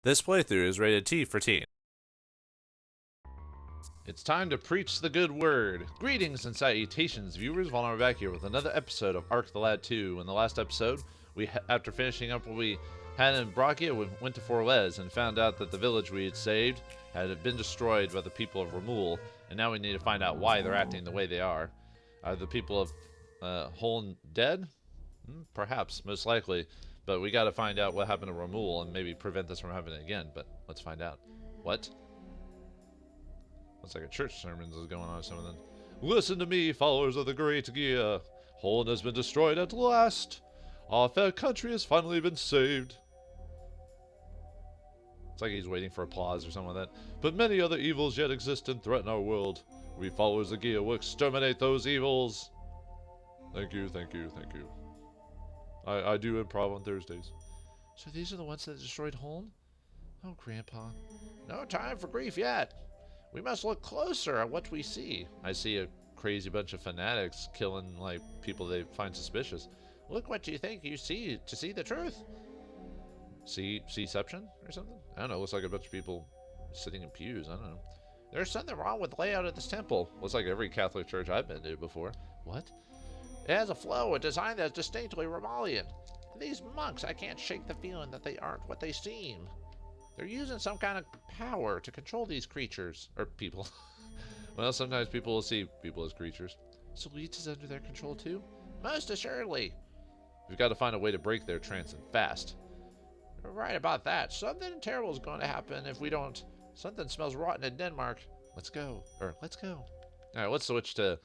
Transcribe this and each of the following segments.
This playthrough is rated T for teen. It's time to preach the good word. Greetings and salutations, viewers. Vauldemare back here with another episode of Ark the Lad 2. In the last episode, after finishing up what we had in Brachia, we went to Forlez and found out that the village we had saved had been destroyed by the people of Remoul, and now we need to find out why they're acting the way they are. Are the people of Holn dead? Perhaps, most likely. But we got to find out what happened to Remoul and maybe prevent this from happening again. But let's find out. What? Looks like a church sermon is going on or something. Listen to me, followers of the great Gia. Holn has been destroyed at last. Our fair country has finally been saved. It's like he's waiting for applause or something like that. But many other evils yet exist and threaten our world. We followers of Gia will exterminate those evils. Thank you, thank you, thank you. I do improv on Thursdays. So these are the ones that destroyed Holn? Oh, Grandpa. No time for grief yet. We must look closer at what we see. I see a crazy bunch of fanatics killing, like, people they find suspicious. Look what you think you see to see the truth. C-ception or something? I don't know. Looks like a bunch of people sitting in pews. I don't know. There's something wrong with the layout of this temple. Looks like every Catholic church I've been to before. What? It has a flow, a design that's distinctly Romalian. These monks, I can't shake the feeling that they aren't what they seem. They're using some kind of power to control these creatures. Or people. Well, sometimes people will see people as creatures. So Leech is under their control too? Most assuredly. We've got to find a way to break their trance and fast. You're right about that. Something terrible is going to happen if we don't. Something smells rotten in Denmark. Let's go. Let's go. Alright, let's switch to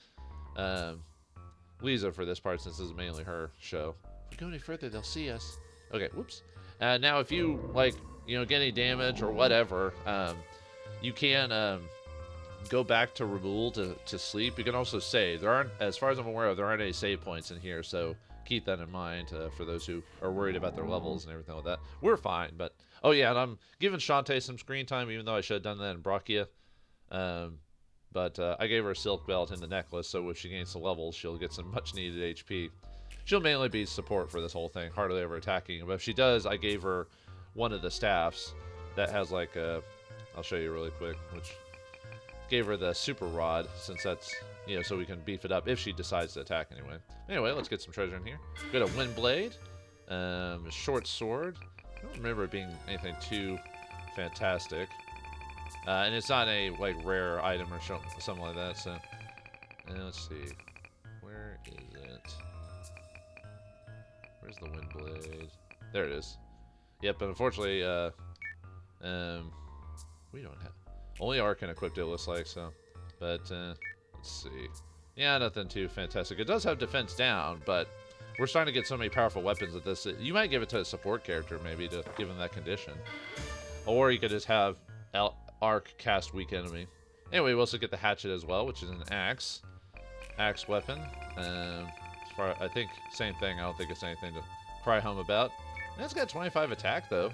Lisa for this part since this is mainly her show. If we go any further, they'll see us. Okay, whoops. Now, if you, like, you know, get any damage or whatever, you can go back to Remoul to sleep. You can also save. There aren't, as far as I'm aware of, there aren't any save points in here, so keep that in mind for those who are worried about their levels and everything like that. We're fine, but... Oh, yeah, and I'm giving Shantae some screen time, even though I should have done that in Brachia. But I gave her a silk belt and the necklace, so if she gains the levels, she'll get some much-needed HP. She'll mainly be support for this whole thing, hardly ever attacking. But if she does, I gave her one of the staffs that has, like, I'll show you really quick, which gave her the super rod, since that's, you know, so we can beef it up if she decides to attack anyway. Anyway, let's get some treasure in here. We got a wind blade, a short sword. I don't remember it being anything too fantastic. And it's not a, like, rare item or something like that, so... let's see. Where is it? Where's the wind blade? There it is. Yep, but unfortunately, we don't have... Only Arkan equipped it, looks like, so... But, let's see. Yeah, nothing too fantastic. It does have defense down, but... We're starting to get so many powerful weapons at this. You might give it to a support character, maybe, to give him that condition. Or you could just have... Arc cast weak enemy. Anyway, we also get the hatchet as well, which is an axe weapon. As far, I think same thing. I don't think it's anything to cry home about. And it's got 25 attack though,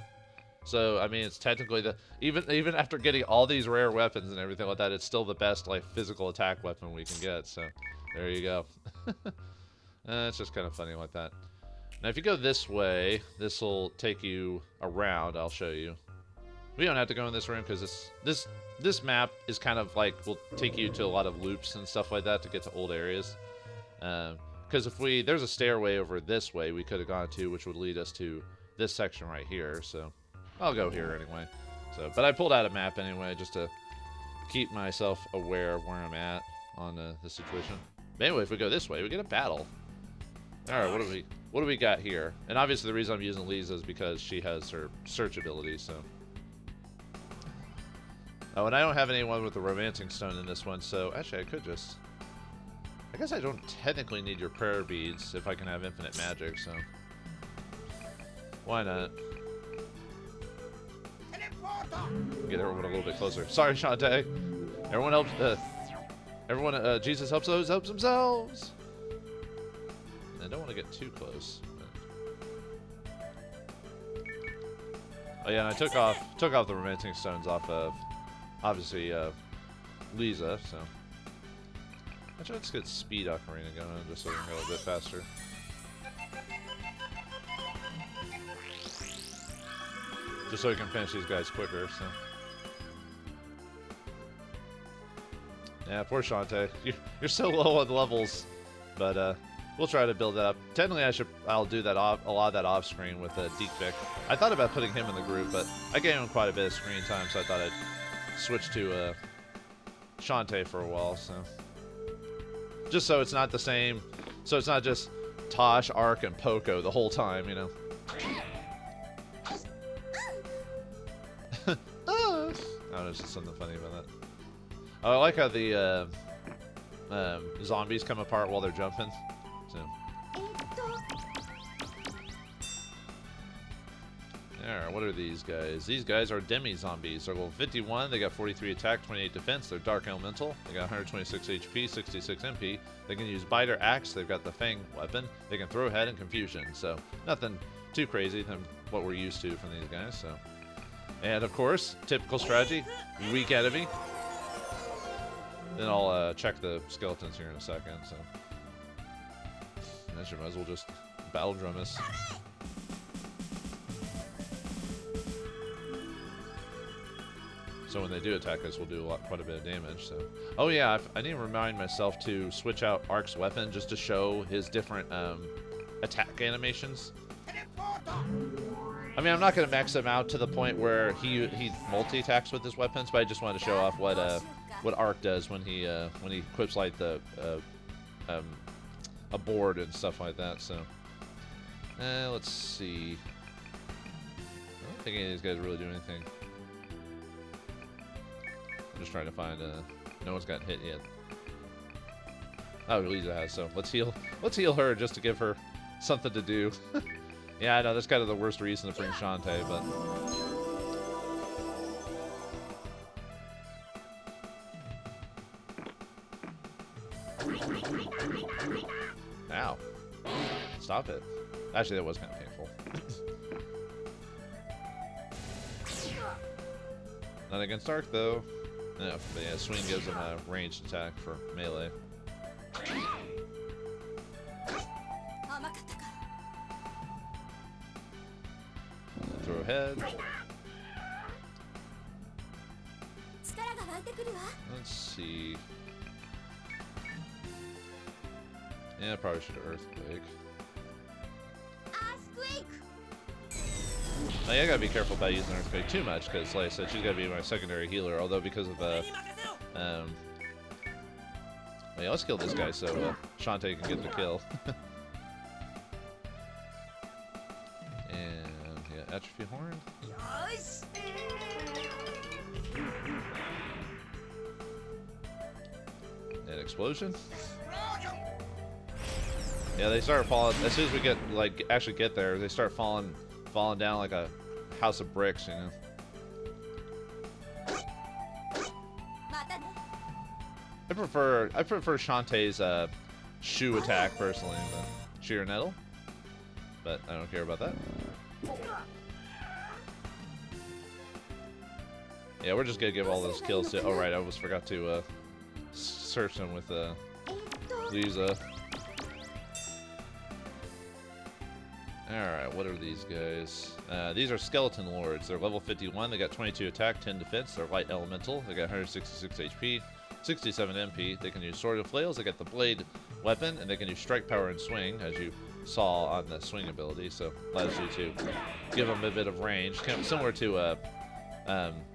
so I mean it's technically the even after getting all these rare weapons and everything like that, it's still the best like physical attack weapon we can get. So there you go. It's just kind of funny like that. Now if you go this way, this will take you around. I'll show you. We don't have to go in this room because this map is kind of like will take you to a lot of loops and stuff like that to get to old areas. Because if there's a stairway over this way we could have gone to, which would lead us to this section right here. So I'll go here anyway. So, but I pulled out a map anyway just to keep myself aware of where I'm at on the situation. But anyway, if we go this way, we get a battle. All right, what do we got here? And obviously the reason I'm using Lisa is because she has her search ability. So. Oh, and I don't have anyone with the romancing stone in this one, so actually I could just... I guess I don't technically need your prayer beads if I can have infinite magic, so... Why not? Get everyone a little bit closer. Sorry, Shantae. Everyone helps... Jesus helps those helps themselves! I don't want to get too close. But... Oh yeah, and I took off the romancing stones off of... Obviously, Lisa, so... Actually, let's get Speed Ocarina going just so we can go a bit faster. Just so we can finish these guys quicker, so. Yeah, poor Shantae. You're so low on levels, but we'll try to build that up. Technically, I'll do that a lot of that off screen with Deke Punch. I thought about putting him in the group, but I gave him quite a bit of screen time, so I thought I'd switch to Shantae for a while. So just so it's not the same, so it's not just Tosh, Ark, and Poco the whole time, you know. Oh, there's just something funny about that. Oh, I like how the zombies come apart while they're jumping. So. Alright, what are these guys? These guys are demi-zombies. They're level 51, they got 43 attack, 28 defense, they're dark elemental, they got 126 HP, 66 MP, they can use bite or axe, they've got the fang weapon, they can throw head and confusion, so nothing too crazy than what we're used to from these guys, so. And of course, typical strategy, weak enemy. Then I'll check the skeletons here in a second, so. I might as well just battle drum us. So when they do attack us, we'll do quite a bit of damage, so. Oh yeah, I need to remind myself to switch out Ark's weapon just to show his different attack animations. I mean, I'm not going to max him out to the point where he multi-attacks with his weapons, but I just wanted to show off what Ark does when he equips like a board and stuff like that. So let's see. I don't think any of these guys really do anything. I'm just trying to find. No one's gotten hit yet. Oh, Lisa has. So let's heal. Let's heal her just to give her something to do. Yeah, I know that's kind of the worst reason to bring Shantae, but. Ow. Stop it. Actually, that was kind of painful. Not against Ark, though. No, but yeah, swing gives him a ranged attack for melee. Throw head. Let's see. Yeah, probably should have Earthquake. Now, yeah, I gotta be careful about using Earthquake too much, because, like I said, she's gotta be my secondary healer. Although, because of yeah, let's kill this guy so Shantae can get the kill. And yeah, Atrophy Horn. And Explosion. Yeah, they start falling as soon as we get actually get there. They start falling down like a house of bricks, you know. I prefer Shantae's shoe attack personally, but sheer nettle. But I don't care about that. Yeah, we're just gonna give all those kills to. Oh right, I almost forgot to search them with Lisa. Alright, what are these guys? These are Skeleton Lords. They're level 51. They got 22 attack, 10 defense. They're light elemental. They got 166 HP, 67 MP. They can use sword and flails. They got the blade weapon, and they can use strike power and swing, as you saw on the swing ability. So allows you to give them a bit of range, kind of similar to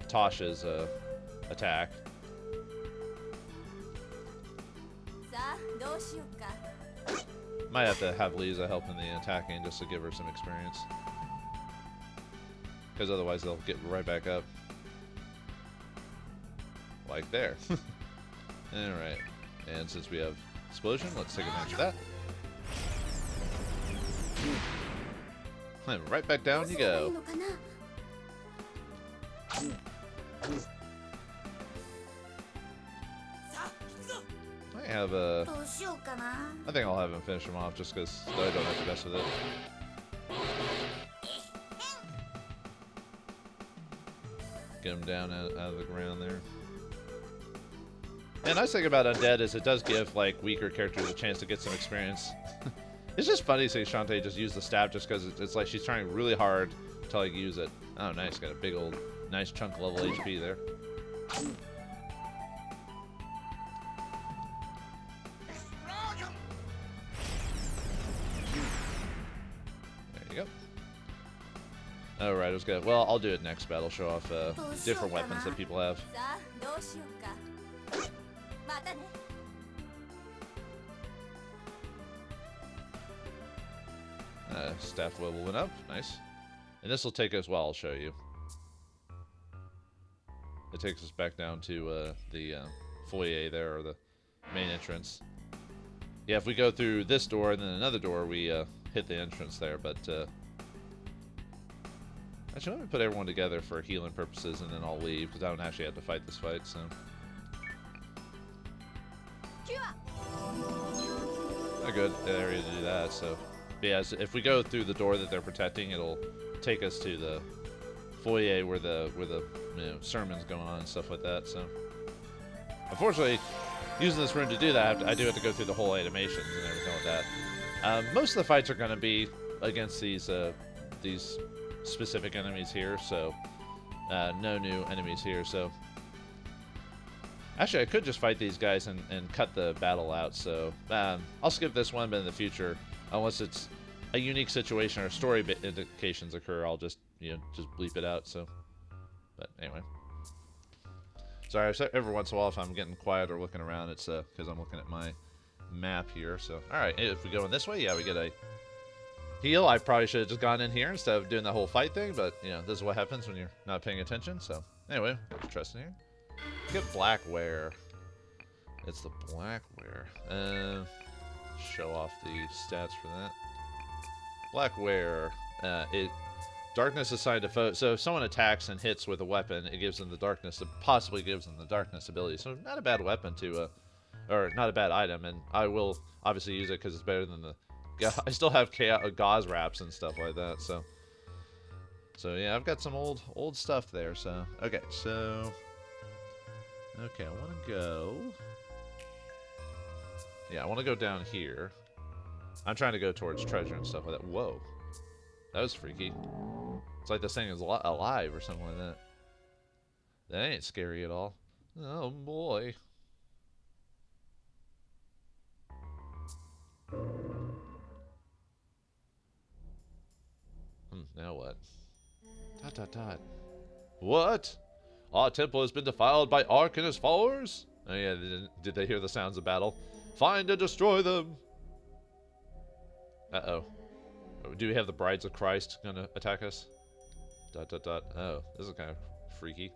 Tosh's attack. Might have to have Lisa help in the attacking just to give her some experience. Because otherwise they'll get right back up. Like there. Alright. And since we have Explosion, let's take advantage of that. And right back down you go. I have I think I'll have him finish him off just because I don't have to mess with it. Get him down out of the ground there. And nice thing about Undead is it does give like weaker characters a chance to get some experience. It's just funny to see Shantae just use the staff just because it's like she's trying really hard to like use it. Oh, nice. Got a big old, nice chunk level HP there. There you go. Alright, it was good. Well, I'll do it next battle. Show off different weapons that people have. Staff level went up. Nice. And this will take us, well, I'll show you. It takes us back down to the foyer there, or the main entrance. Yeah, if we go through this door and then another door, we hit the entrance there, but... Actually, let me put everyone together for healing purposes, and then I'll leave, because I don't actually have to fight this fight, so... A good area to do that, so... But yeah, if we go through the door that they're protecting, it'll take us to the foyer where the sermon's going on and stuff like that, so... Unfortunately, using this room to do that, I do have to go through the whole animations and everything like that. Most of the fights are going to be against these specific enemies here, so... no new enemies here, so... Actually, I could just fight these guys and cut the battle out, so... I'll skip this one, but in the future... Unless it's a unique situation or story indications occur, I'll just, just bleep it out, so. But anyway. Sorry, every once in a while if I'm getting quiet or looking around, it's because I'm looking at my map here, so. Alright, if we go in this way, yeah, we get a heal. I probably should have just gone in here instead of doing the whole fight thing, but, this is what happens when you're not paying attention, so. Anyway, got your trust in here. Get blackware. It's the blackware. Show off the stats for that. Blackware. Darkness assigned to foe. So if someone attacks and hits with a weapon, it gives them the darkness. It possibly gives them the darkness ability. So not a bad weapon to, or not a bad item. And I will obviously use it because it's better than the. I still have gauze wraps and stuff like that. So yeah, I've got some old stuff there. So okay, I want to go. Yeah, I want to go down here. I'm trying to go towards treasure and stuff like that. Whoa. That was freaky. It's like this thing is alive or something like that. That ain't scary at all. Oh, boy. Now what? ... What? Our temple has been defiled by Ark and his followers? Oh yeah, did they hear the sounds of battle? Find and destroy them! Uh-oh. Do we have the Brides of Christ gonna attack us? ... Oh, this is kind of freaky.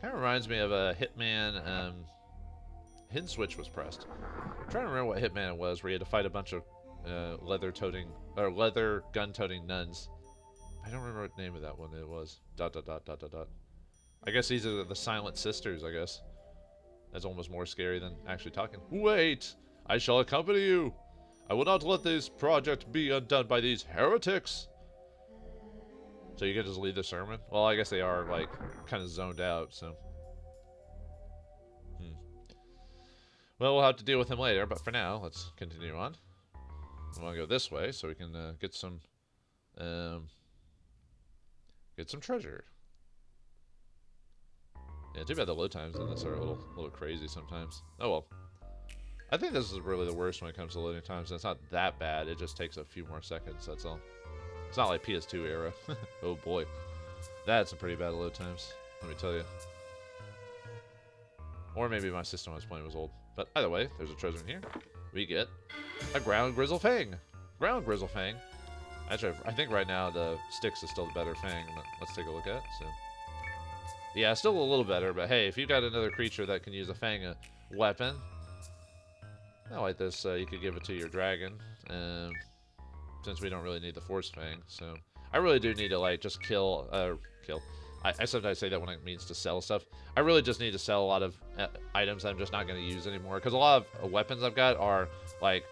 Kind of reminds me of a Hitman, Hidden switch was pressed. I'm trying to remember what Hitman it was, where you had to fight a bunch of leather gun-toting nuns. I don't remember what name of that one it was. ... I guess these are the Silent Sisters, I guess. That's almost more scary than actually talking. Wait! I shall accompany you! I will not let this project be undone by these heretics! So you can just leave the sermon? Well, I guess they are, like, kind of zoned out, so... Well, we'll have to deal with him later, but for now, let's continue on. I want to go this way, so we can get some treasure. Yeah, too bad the load times in this are a little crazy sometimes. Oh well. I think this is really the worst when it comes to loading times. It's not that bad. It just takes a few more seconds, that's all. It's not like PS2 era. Oh boy. That's some pretty bad load times, let me tell you. Or maybe my system I was playing was old. But either way, there's a treasure in here. We get a ground grizzle fang. Ground grizzle fang. Actually, I think right now the Styx is still the better fang. But let's take a look at it. So. Yeah, still a little better, but hey, if you got another creature that can use a fang weapon, not like this, you could give it to your dragon, since we don't really need the force fang. So I really do need to like just kill. I sometimes say that when it means to sell stuff. I really just need to sell a lot of items I'm just not going to use anymore, because a lot of weapons I've got are like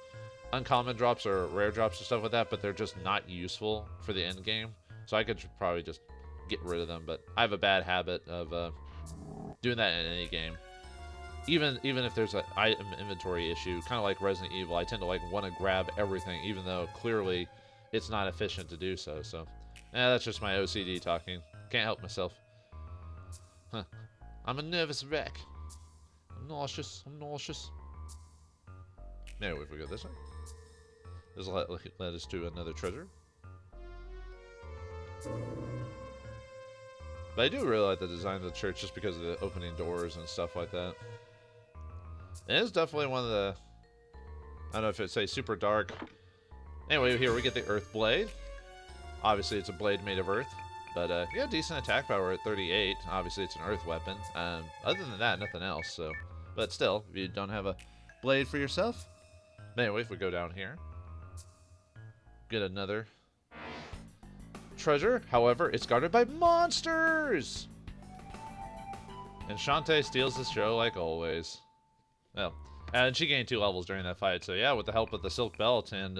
uncommon drops or rare drops or stuff like that, but they're just not useful for the end game. So I could probably just get rid of them, but I have a bad habit of doing that in any game. Even if there's an item inventory issue, kind of like Resident Evil, I tend to like want to grab everything, even though clearly it's not efficient to do so. So That's just my OCD talking. Can't help myself. Huh. I'm a nervous wreck. I'm nauseous. I'm nauseous. Anyway, if we go this way. This will let us to another treasure. But I do really like the design of the church just because of the opening doors and stuff like that. It is definitely one of the... I don't know if it'd say super dark. Anyway, here we get the Earth Blade. Obviously, it's a blade made of earth. But, yeah, decent attack power at 38. Obviously, it's an earth weapon. Other than that, nothing else, so... But still, if you don't have a blade for yourself... Anyway, if we go down here... Get another... treasure. However, it's guarded by monsters! And Shantae steals the show like always. Well, and she gained 2 levels during that fight, so yeah, with the help of the Silk Belt, and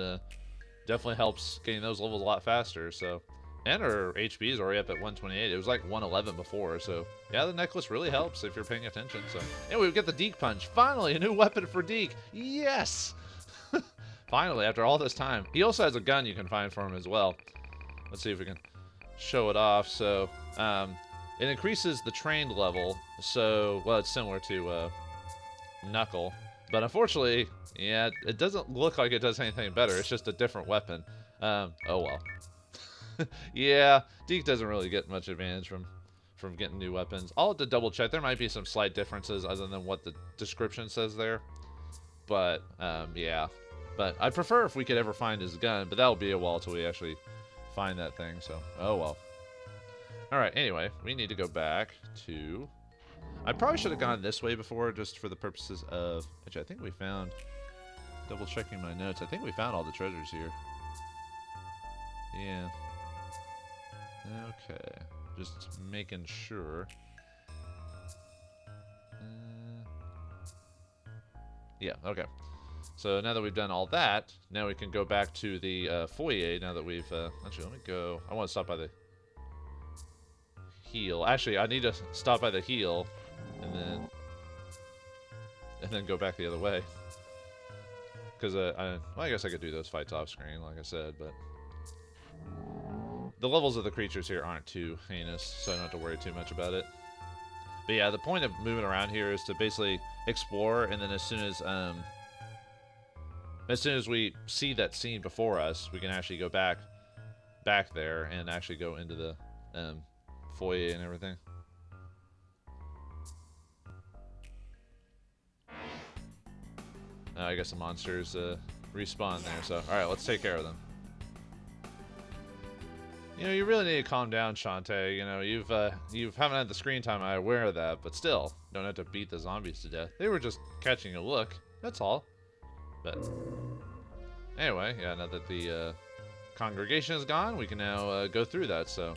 definitely helps getting those levels a lot faster, so... And her HP is already up at 128. It was like 111 before, so... Yeah, the necklace really helps if you're paying attention, so... Anyway, we get the Deke Punch. Finally, a new weapon for Deke! Yes! Finally, after all this time. He also has a gun you can find for him as well. Let's see if we can show it off. So, it increases the trained level. So, well, it's similar to Knuckle. But unfortunately, yeah, it doesn't look like it does anything better. It's just a different weapon. Oh well. Yeah, Deke doesn't really get much advantage from getting new weapons. I'll have to double check. There might be some slight differences other than what the description says there. But, yeah. But I'd prefer if we could ever find his gun, but that'll be a while till we actually find that thing, so... Oh, well. Alright, anyway, we need to go back to... I probably should have gone this way before, just for the purposes of... Which I think we found... Double checking my notes. I think we found all the treasures here. Yeah. Okay. Just making sure. Yeah, okay. So now that we've done all that, now we can go back to the foyer. Now that we've... actually, let me go... I want to stop by the heel. Actually, I need to stop by the heel, and then go back the other way. Because, well, I guess I could do those fights off screen, like I said, but... The levels of the creatures here aren't too heinous, so I don't have to worry too much about it. But yeah, the point of moving around here is to basically explore, and then as soon as we see that scene before us, we can actually go back there and actually go into the foyer and everything. I guess the monsters respawn there, so alright, let's take care of them. You know, you really need to calm down, Shantae. You know, you haven't had the screen time, I'm aware of that, but still, don't have to beat the zombies to death. They were just catching a look, that's all. But anyway, yeah, now that the congregation is gone, we can now go through that. So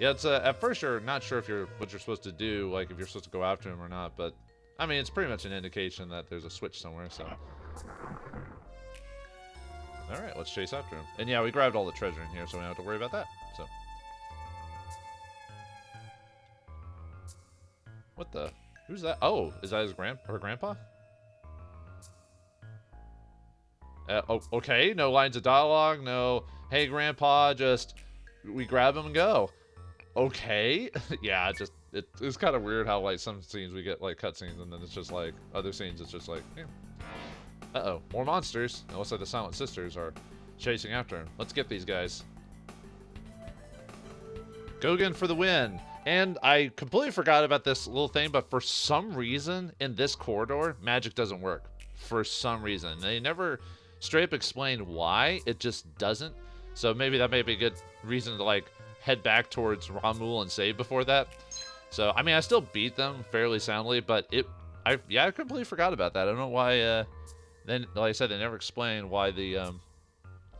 yeah, it's at first you're not sure if what you're supposed to do, like if you're supposed to go after him or not, but I mean it's pretty much an indication that there's a switch somewhere. So all right, let's chase after him. And yeah, we grabbed all the treasure in here, so we don't have to worry about that. So what the? Who's that? Oh, is that her grandpa? Oh, okay, no lines of dialogue, no, hey grandpa, just, we grab him and go. Okay, yeah, it's kind of weird how, like, some scenes we get, like, cutscenes, and then it's just, like, other scenes, it's just, like, yeah. Uh-oh, more monsters. It looks like the Silent Sisters are chasing after him. Let's get these guys. Gogan for the win. And I completely forgot about this little thing, but for some reason, in this corridor, magic doesn't work. For some reason. They never... straight up explain why, it just doesn't. So maybe that may be a good reason to like head back towards Ramul and save before that. So I mean I still beat them fairly soundly, but I completely forgot about that. I don't know why then like I said they never explain why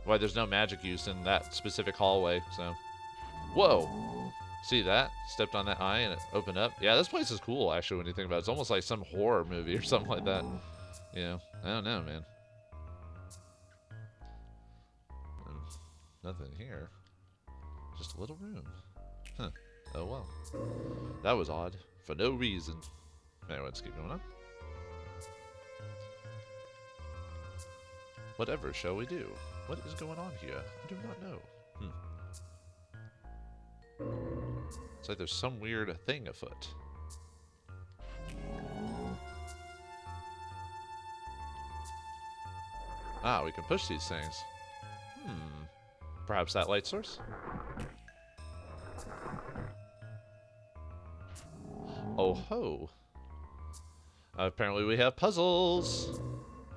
why there's no magic used in that specific hallway. So whoa. See that? Stepped on that eye and it opened up. Yeah, this place is cool actually when you think about it. It's almost like some horror movie or something like that. You know, I don't know, man. Nothing here. Just a little room. Huh. Oh well. That was odd. For no reason. Anyway, let's keep going on. Whatever shall we do? What is going on here? I do not know. It's like there's some weird thing afoot. Ah, we can push these things. Perhaps that light source? Oh ho. Apparently we have puzzles.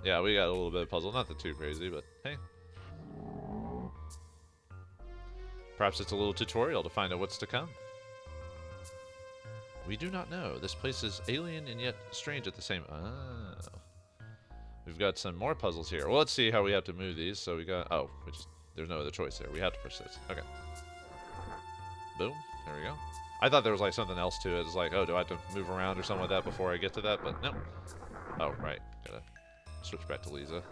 Yeah, we got a little bit of puzzle. Not too crazy, but hey. Perhaps it's a little tutorial to find out what's to come. We do not know. This place is alien and yet strange at the same... Oh. We've got some more puzzles here. Well, let's see how we have to move these. So we got... Oh, there's no other choice there. We have to push this. Okay. Boom. There we go. I thought there was like something else to it. It's like, oh, do I have to move around or something like that before I get to that? But no. Oh, right. Gotta switch back to Lisa.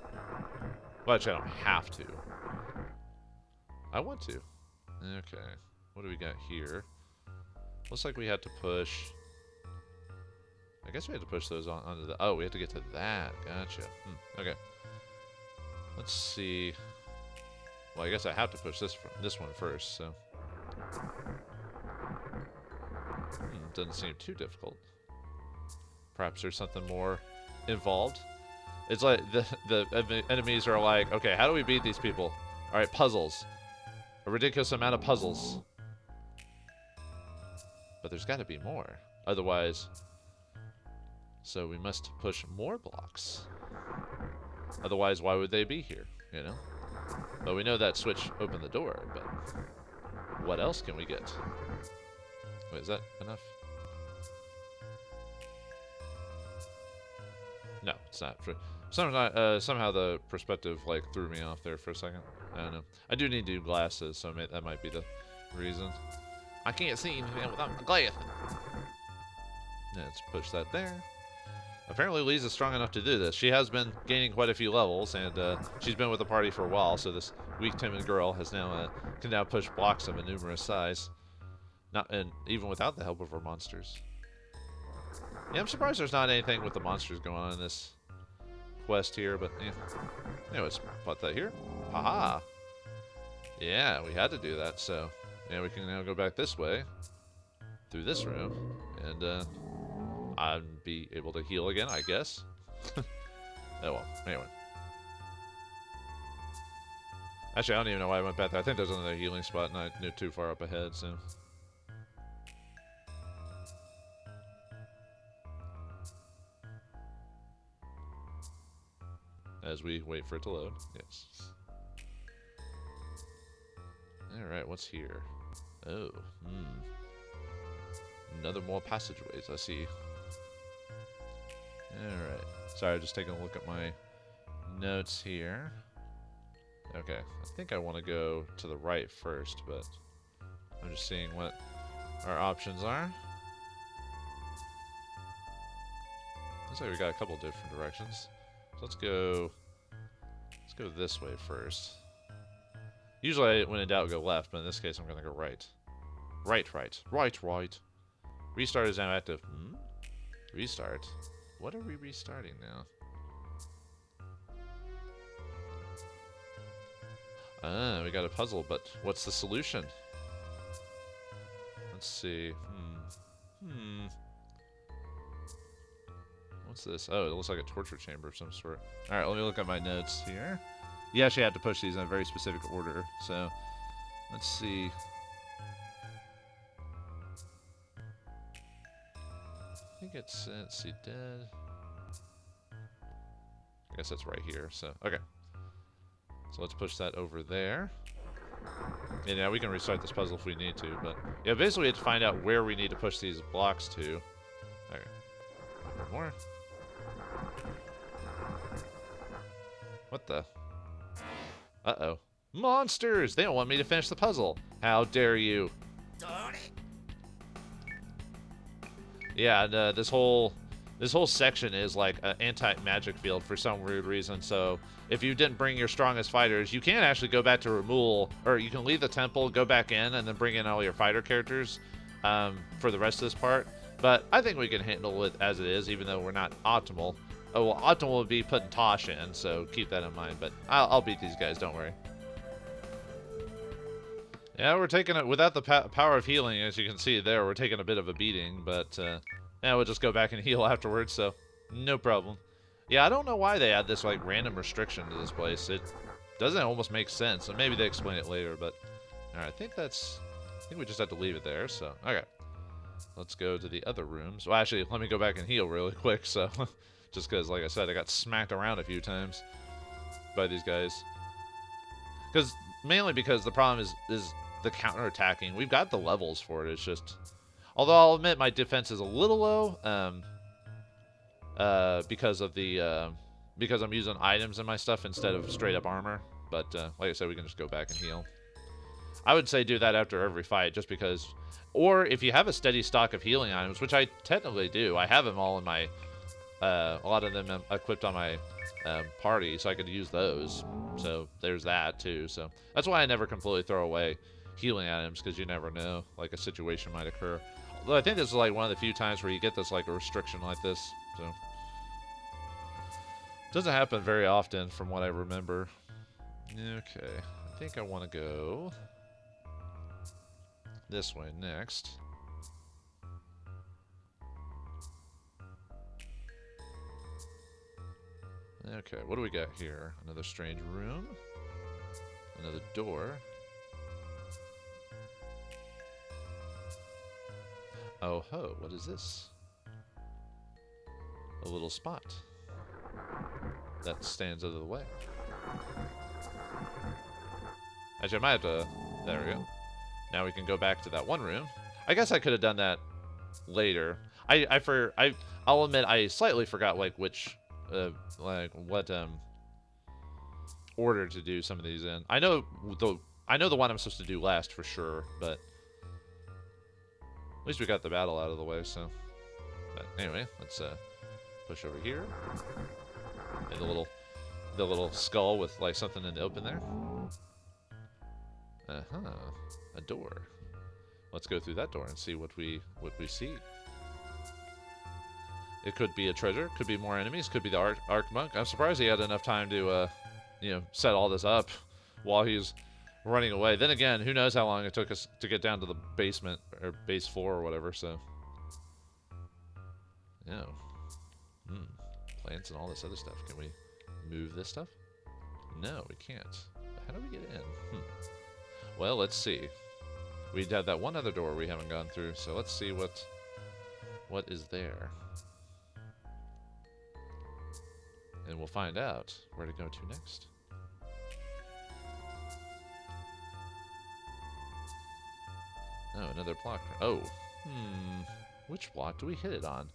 Well, actually, I don't have to. I want to. Okay. What do we got here? Looks like we had to push... I guess we had to push those onto the... Oh, we have to get to that. Gotcha. Okay. Let's see... Well, I guess I have to push this one first, so... Doesn't seem too difficult. Perhaps there's something more involved. It's like the enemies are like, okay, how do we beat these people? Alright, puzzles. A ridiculous amount of puzzles. But there's got to be more. Otherwise... So we must push more blocks. Otherwise, why would they be here, you know? But we know that switch opened the door, but... What else can we get? Wait, is that enough? No, it's not. Somehow the perspective, like, threw me off there for a second. I don't know. I do need new glasses, so that might be the reason. I can't see anything without my glasses. Let's push that there. Apparently Lisa's strong enough to do this. She has been gaining quite a few levels, and she's been with the party for a while, so this weak, timid girl has now can now push blocks of a numerous size. And even without the help of her monsters. Yeah, I'm surprised there's not anything with the monsters going on in this quest here, but yeah. Anyways, put that here. Haha. Yeah, we had to do that, so yeah, we can now go back this way through this room, and I'd be able to heal again, I guess. Oh well. Anyway. Actually, I don't even know why I went back there. I think there's another healing spot, and I knew too far up ahead, so. As we wait for it to load. Yes. Alright, what's here? Oh, Another more passageways, I see. Alright. Sorry, just taking a look at my notes here. Okay, I think I want to go to the right first, but I'm just seeing what our options are. Looks like we got a couple different directions. So let's go this way first. Usually when in doubt go left, but in this case I'm gonna go right. Right. Restart is now active. Restart? What are we restarting now? Ah, we got a puzzle, but what's the solution? Let's see. What's this? Oh, it looks like a torture chamber of some sort. Alright, let me look at my notes here. You actually have to push these in a very specific order, so let's see. I think it's, let's see, dead. I guess that's right here, so, okay. So let's push that over there. And yeah, we can restart this puzzle if we need to, but yeah, basically we have to find out where we need to push these blocks to. Okay. One more. What the? Uh-oh. Monsters! They don't want me to finish the puzzle. How dare you? Darn it. Yeah, and this whole section is like an anti-magic field for some weird reason. So if you didn't bring your strongest fighters, you can actually go back to Removal, or you can leave the temple, go back in, and then bring in all your fighter characters for the rest of this part. But I think we can handle it as it is, even though we're not optimal. Oh, well, optimal would be putting Tosh in, so keep that in mind. But I'll beat these guys, don't worry. Yeah, we're taking it without the power of healing, as you can see there. We're taking a bit of a beating, but yeah, we'll just go back and heal afterwards, so no problem. Yeah, I don't know why they add this like random restriction to this place. It doesn't almost make sense, and maybe they explain it later. But all right, I think we just have to leave it there. So okay, let's go to the other rooms. Well, actually, let me go back and heal really quick. So just because, like I said, I got smacked around a few times by these guys. Mainly because the problem is the counter-attacking. We've got the levels for it. It's just, although I'll admit my defense is a little low, because of the because I'm using items in my stuff instead of straight up armor. But like I said, we can just go back and heal. I would say do that after every fight, just because, or if you have a steady stock of healing items, which I technically do. I have them all in my, a lot of them equipped on my party, so I could use those. So there's that too. So that's why I never completely throw away healing items, because you never know, like a situation might occur. Although I think this is like one of the few times where you get this like a restriction like this. So doesn't happen very often from what I remember. Okay, I think I want to go this way next. Okay, what do we got here? Another strange room. Another door. Oh ho, what is this? A little spot that stands out of the way. Actually, I might have to... There we go. Now we can go back to that one room. I guess I could have done that later. I'll admit I slightly forgot like which what order to do some of these in. I know the one I'm supposed to do last for sure, but at least we got the battle out of the way. So, but anyway, let's push over here. And the little skull with like something in the open there. A door. Let's go through that door and see what we see. It could be a treasure, could be more enemies, could be the Arc Monk. I'm surprised he had enough time to, set all this up while he's running away. Then again, who knows how long it took us to get down to the basement, or base floor or whatever, so. Yeah. Plants and all this other stuff. Can we move this stuff? No, we can't. How do we get in? Well, let's see. We have that one other door we haven't gone through, so let's see what is there. And we'll find out where to go to next. Oh, another block. Oh. Which block do we hit it on?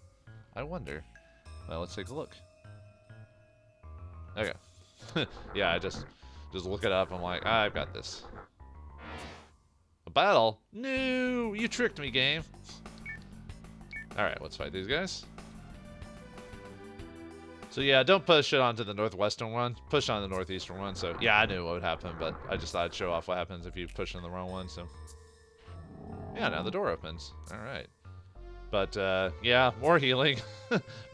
I wonder. Well, let's take a look. Okay. Yeah, I just look it up. I'm like, I've got this. A battle? No! You tricked me, game. Alright, let's fight these guys. So yeah, don't push it onto the northwestern one. Push on the northeastern one. So yeah, I knew what would happen, but I just thought I'd show off what happens if you push on the wrong one. So yeah, now the door opens. All right. But yeah, more healing.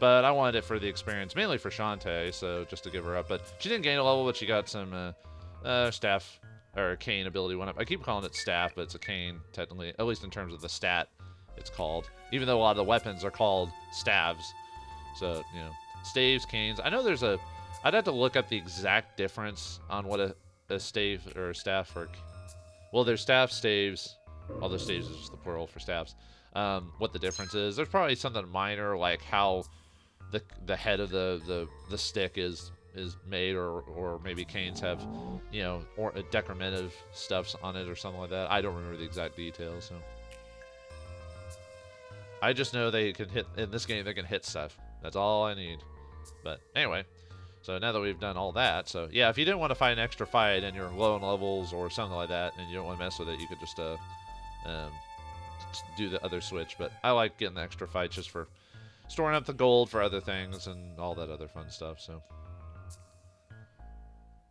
But I wanted it for the experience, mainly for Shantae, so just to give her up. But she didn't gain a level, but she got some staff or cane ability one up. I keep calling it staff, but it's a cane technically, at least in terms of the stat it's called. Even though a lot of the weapons are called staves. So, you know, staves, canes. I know there's a... I'd have to look up the exact difference on what a stave or a staff or... Well, there's staff, staves. Although staves is just the plural for staffs. What the difference is. There's probably something minor, like how the head of the stick is made, or maybe canes have, you know, or decorative stuffs on it or something like that. I don't remember the exact details, so... I just know they can hit, in this game, they can hit stuff. That's all I need. But anyway, so now that we've done all that, so yeah, if you didn't want to fight an extra fight and you're low on levels or something like that, and you don't want to mess with it, you could just do the other switch. But I like getting the extra fights just for storing up the gold for other things and all that other fun stuff, so.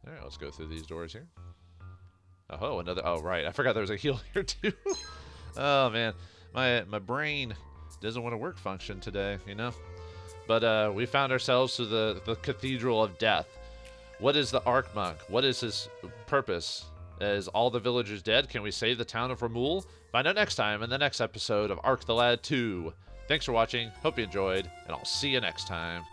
Alright, let's go through these doors here. Oh, another, oh right, I forgot there was a heal here too. Oh man, my brain doesn't want to work function today, you know? But we found ourselves to the Cathedral of Death. What is the Arc Monk? What is his purpose? Is all the villagers dead? Can we save the town of Ramul? Find out next time in the next episode of Ark the Lad 2. Thanks for watching. Hope you enjoyed, and I'll see you next time.